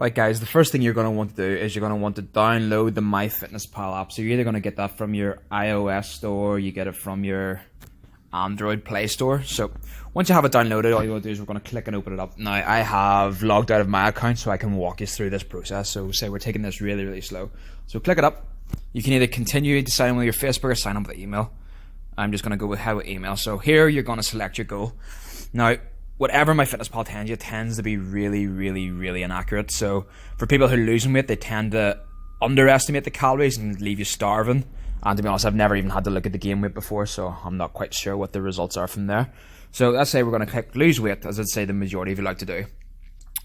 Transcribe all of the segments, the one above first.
Right guys, the first thing you're going to want to do is you're going to want to download the MyFitnessPal app. So you're either going to get that from your iOS store, you get it from your Android Play Store. So once you have it downloaded, all you want to do is we're going to click and open it up. Now I have logged out of my account so I can walk you through this process. So say we're taking this really slow. So click it up. You can either continue to sign in with your Facebook or sign up with email. I'm just going to go with how with email. So here you're going to select your goal. Now whatever MyFitnessPal tells you tends to be really inaccurate. So for people who are losing weight, they tend to underestimate the calories and leave you starving. And to be honest, I've never even had to look at the gain weight before, so I'm not quite sure what the results are from there. So let's say we're going to click lose weight, as I'd say the majority of you like to do.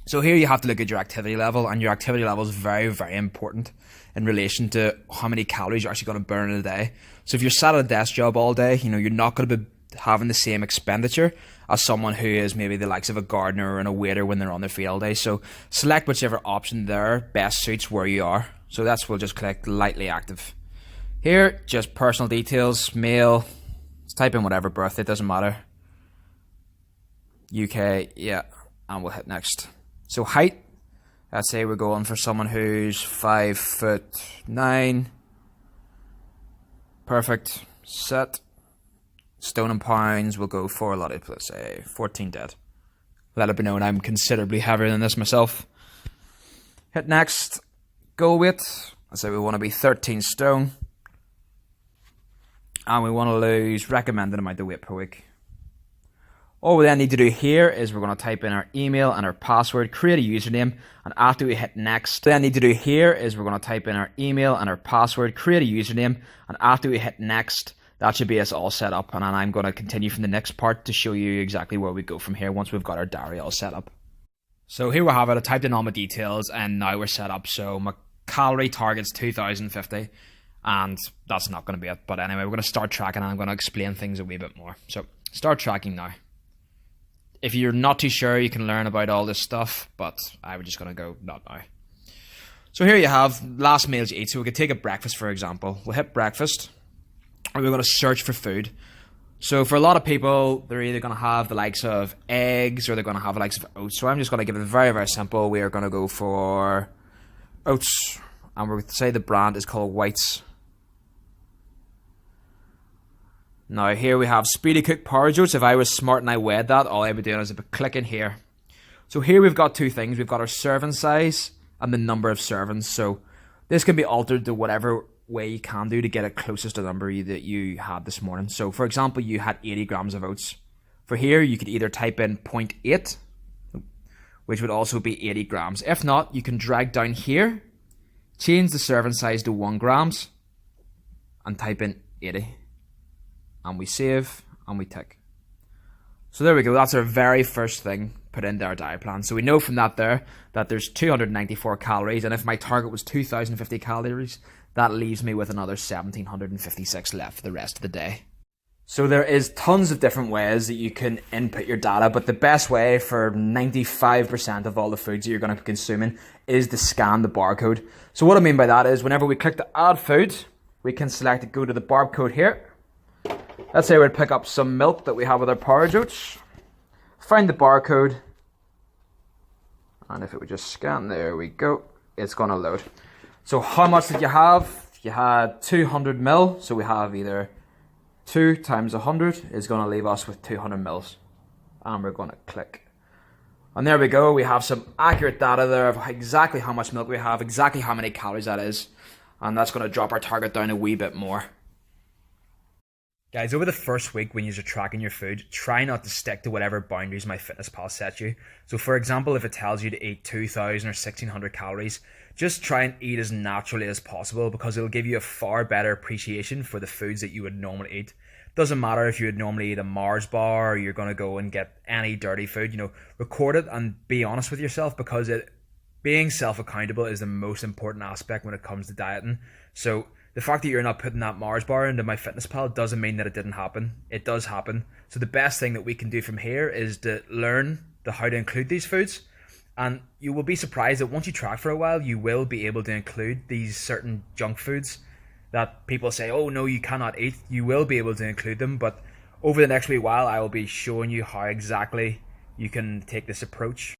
So here you have to look at your activity level, and your activity level is very important in relation to how many calories you're actually going to burn in a day. So if you're sat at a desk job all day, you're not going to be having the same expenditure as someone who is maybe the likes of a gardener or a waiter when they're on their feet all day. So select whichever option there best suits where you are. So we'll just click lightly active. Here, just personal details, male, let's type in whatever birthday, it doesn't matter. UK, yeah, and we'll hit next. So height, let's say we're going for someone who's 5'9". Perfect, set. Stone and pounds, we'll go for a lot of, let's say 14 dead. Let it be known I'm considerably heavier than this myself. Hit next. Goal weight, let's say we want to be 13 stone. And we want to lose recommended amount of weight per week. All we then need to do here is we're going to type in our email and our password, create a username, and after we hit next, what we then need to do here is we're going to type in our email and our password, create a username, and after we hit next, that should be us all set up. And then I'm going to continue from the next part to show you exactly where we go from here once we've got our diary all set up. So here we have it. I typed in all my details and now we're set up. So my calorie target's 2050 and that's not going to be it. But anyway, we're going to start tracking and I'm going to explain things a wee bit more. So start tracking now. If you're not too sure, you can learn about all this stuff, but I'm just going to go not now. So here you have last meals you eat. So we could take a breakfast, for example. We'll hit breakfast. And we're going to search for food. So for a lot of people, they're either going to have the likes of eggs or they're going to have the likes of oats. So I'm just going to give it very simple. We are going to go for oats. And we're going to say the brand is called Whites. Now here we have Speedy Cook porridge oats. If I was smart and I weighed that, all I'd be doing is I'd be clicking here. So here we've got two things. We've got our serving size and the number of servings. So this can be altered to whatever way you can do to get it closest to the number that you had this morning. So for example, you had 80 grams of oats. For here, you could either type in 0.8, which would also be 80 grams. If not, you can drag down here, change the serving size to 1 grams, and type in 80. And we save, and we tick. So there we go, that's our very first thing put into our diet plan. So we know from that there that there's 294 calories, and if my target was 2050 calories, that leaves me with another 1756 left for the rest of the day. So there is tons of different ways that you can input your data, but the best way for 95% of all the foods that you're going to be consuming is to scan the barcode. So what I mean by that is whenever we click to add food, we can select to go to the barcode here. Let's say we'd pick up some milk that we have with our porridge oats. Find the barcode. And if it would just scan, there we go. It's going to load. So how much did you have? You had 200 mil. So we have either 2 times 100 is going to leave us with 200 mils. And we're going to click. And there we go. We have some accurate data there of exactly how much milk we have, exactly how many calories that is. And that's going to drop our target down a wee bit more. Guys, over the first week when you're tracking your food, try not to stick to whatever boundaries MyFitnessPal sets you. So for example, if it tells you to eat 2,000 or 1,600 calories, just try and eat as naturally as possible because it'll give you a far better appreciation for the foods that you would normally eat. Doesn't matter if you would normally eat a Mars bar or you're going to go and get any dirty food, record it and be honest with yourself because being self-accountable is the most important aspect when it comes to dieting. So the fact that you're not putting that Mars bar into MyFitnessPal doesn't mean that it didn't happen. It does happen. So the best thing that we can do from here is to learn how to include these foods. And you will be surprised that once you track for a while, you will be able to include these certain junk foods that people say, oh no, you cannot eat. You will be able to include them. But over the next wee while, I will be showing you how exactly you can take this approach.